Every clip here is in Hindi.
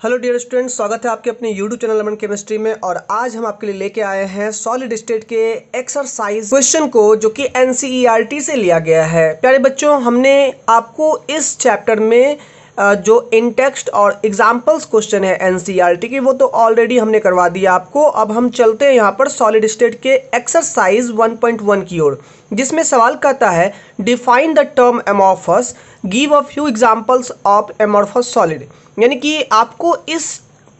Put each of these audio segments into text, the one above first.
हेलो डियर स्टूडेंट्स, स्वागत है आपके अपने यूट्यूब चैनल लेमन केमिस्ट्री में। और आज हम आपके लिए लेके आए हैं सॉलिड स्टेट के एक्सरसाइज क्वेश्चन को, जो कि एनसीईआरटी से लिया गया है। प्यारे बच्चों, हमने आपको इस चैप्टर में जो इन टेक्स्ट और एग्जाम्पल्स क्वेश्चन है एनसीईआरटी की, वो तो ऑलरेडी हमने करवा दिया आपको। अब हम चलते हैं यहाँ पर सॉलिड स्टेट के एक्सरसाइज 1.1 की ओर, जिसमें सवाल कहता है define the term amorphous, give a few examples of amorphous solid. यानी कि आपको इस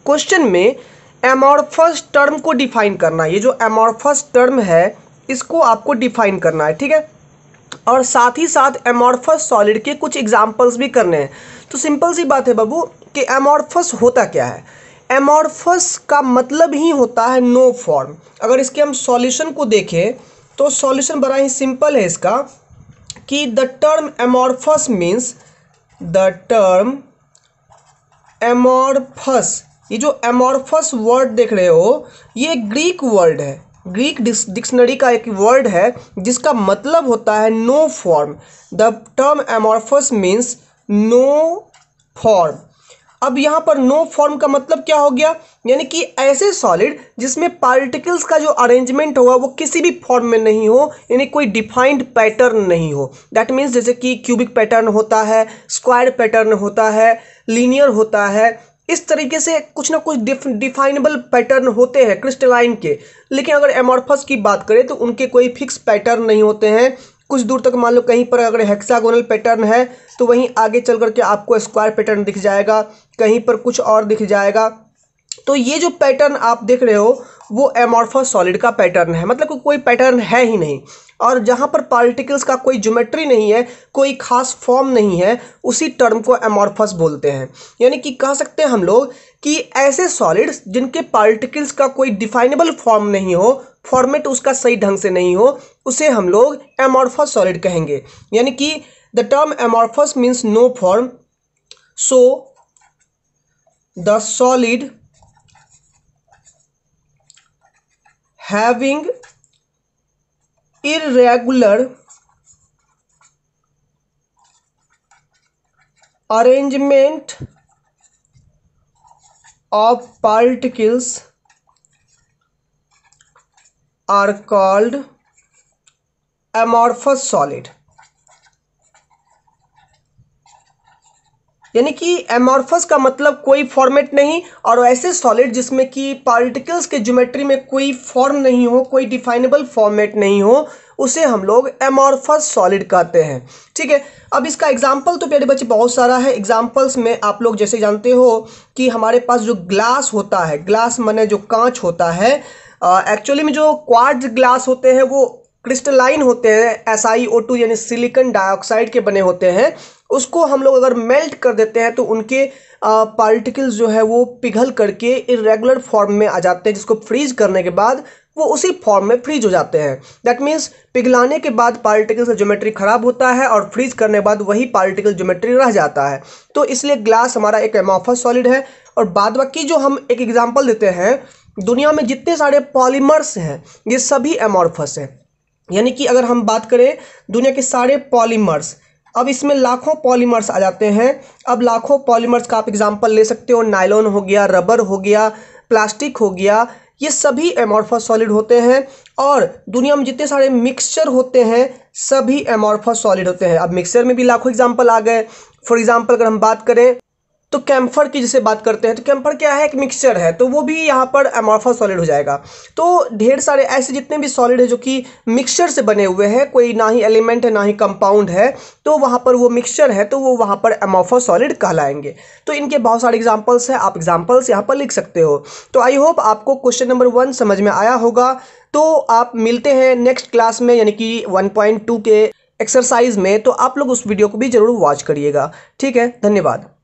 क्वेश्चन में एमॉर्फस टर्म को डिफाइन करना है। ये जो एमॉर्फस टर्म है इसको आपको डिफाइन करना है, ठीक है। और साथ ही साथ एमॉर्फस सॉलिड के कुछ एग्जांपल्स भी करने हैं। तो सिंपल सी बात है बाबू कि एमॉर्फस होता क्या है। एमॉर्फस का मतलब ही होता है नो फॉर्म। अगर इसके हम सॉल्यूशन को देखें तो सॉल्यूशन बड़ा ही सिंपल है इसका, कि the term amorphous means the term amorphous, ये जो एमॉर्फस वर्ड देख रहे हो ये ग्रीक वर्ड है, ग्रीक डिक्शनरी का एक वर्ड है जिसका मतलब होता है no form. The term amorphous means no form. अब यहाँ पर नो फॉर्म का मतलब क्या हो गया, यानी कि ऐसे सॉलिड जिसमें पार्टिकल्स का जो अरेंजमेंट होगा वो किसी भी फॉर्म में नहीं हो, यानी कोई डिफाइंड पैटर्न नहीं हो। दैट मीन्स जैसे कि क्यूबिक पैटर्न होता है, स्क्वायर पैटर्न होता है, लीनियर होता है, इस तरीके से कुछ ना कुछ डिफाइनेबल पैटर्न होते हैं क्रिस्टलाइन के। लेकिन अगर एमॉर्फस की बात करें तो उनके कोई फिक्स पैटर्न नहीं होते हैं। कुछ दूर तक मान लो कहीं पर अगर हेक्सागोनल पैटर्न है तो वहीं आगे चल करके आपको स्क्वायर पैटर्न दिख जाएगा, कहीं पर कुछ और दिख जाएगा। तो ये जो पैटर्न आप देख रहे हो वो एमॉर्फस सॉलिड का पैटर्न है, मतलब कोई पैटर्न है ही नहीं। और जहाँ पर पार्टिकल्स का कोई ज्योमेट्री नहीं है, कोई खास फॉर्म नहीं है, उसी टर्म को एमॉर्फस बोलते हैं। यानी कि कह सकते हैं हम लोग कि ऐसे सॉलिड्स जिनके पार्टिकल्स का कोई डिफाइनेबल फॉर्म नहीं हो, फॉर्मेट उसका सही ढंग से नहीं हो, उसे हम लोग एमॉर्फस सॉलिड कहेंगे। यानी कि the term amorphous means no form, so the solid having irregular arrangement of particles are called amorphous solid। यानी कि एमॉर्फस का मतलब कोई फॉर्मेट नहीं, और ऐसे सॉलिड जिसमें कि पार्टिकल्स के ज्योमेट्री में कोई फॉर्म नहीं हो, कोई डिफाइनेबल फॉर्मेट नहीं हो, उसे हम लोग एमॉर्फस सॉलिड कहते हैं, ठीक है। अब इसका एग्जांपल तो प्यारे बच्चे बहुत सारा है। एग्जांपल्स में आप लोग जैसे जानते हो कि हमारे पास जो ग्लास होता है, ग्लास माने जो कांच होता है, एक्चुअली में जो क्वार्ट्ज ग्लास होते हैं वो क्रिस्टलाइन होते हैं, SiO2 यानी सिलिकॉन डाइऑक्साइड के बने होते हैं। उसको हम लोग अगर मेल्ट कर देते हैं तो उनके पार्टिकल्स जो है वो पिघल करके इरेगुलर फॉर्म में आ जाते हैं, जिसको फ्रीज करने के बाद वो उसी फॉर्म में फ्रीज हो जाते हैं। दैट मीन्स पिघलाने के बाद पार्टिकल्स का ज्योमेट्री खराब होता है और फ्रीज करने के बाद वही पार्टिकल ज्योमेट्री रह जाता है। तो इसलिए ग्लास हमारा एक एमॉर्फस सॉलिड है। और बाद बाकी जो हम एक एग्जाम्पल देते हैं, दुनिया में जितने सारे पॉलीमर्स हैं ये सभी एमॉर्फस हैं। यानी कि अगर हम बात करें दुनिया के सारे पॉलीमर्स, अब इसमें लाखों पॉलीमर्स आ जाते हैं। अब लाखों पॉलीमर्स का आप एग्जांपल ले सकते हो, नायलॉन हो गया, रबर हो गया, प्लास्टिक हो गया, ये सभी एमॉर्फस सॉलिड होते हैं। और दुनिया में जितने सारे मिक्सचर होते हैं सभी एमॉर्फस सॉलिड होते हैं। अब मिक्सचर में भी लाखों एग्जाम्पल आ गए। फॉर एग्जाम्पल अगर हम बात करें तो कैम्फर की जैसे बात करते हैं, तो कैम्फर क्या है, एक मिक्सचर है, तो वो भी यहाँ पर एमॉर्फस सॉलिड हो जाएगा। तो ढेर सारे ऐसे जितने भी सॉलिड है जो कि मिक्सचर से बने हुए हैं, कोई ना ही एलिमेंट है ना ही कंपाउंड है, तो वहाँ पर वो मिक्सचर है, तो वो वहाँ पर एमॉर्फस सॉलिड कहलाएंगे। तो इनके बहुत सारे एग्जाम्पल्स हैं, आप एग्जाम्पल्स यहाँ पर लिख सकते हो। तो आई होप आपको क्वेश्चन नंबर 1 समझ में आया होगा। तो आप मिलते हैं नेक्स्ट क्लास में, यानी कि 1.2 के एक्सरसाइज में। तो आप लोग उस वीडियो को भी जरूर वॉच करिएगा, ठीक है। धन्यवाद।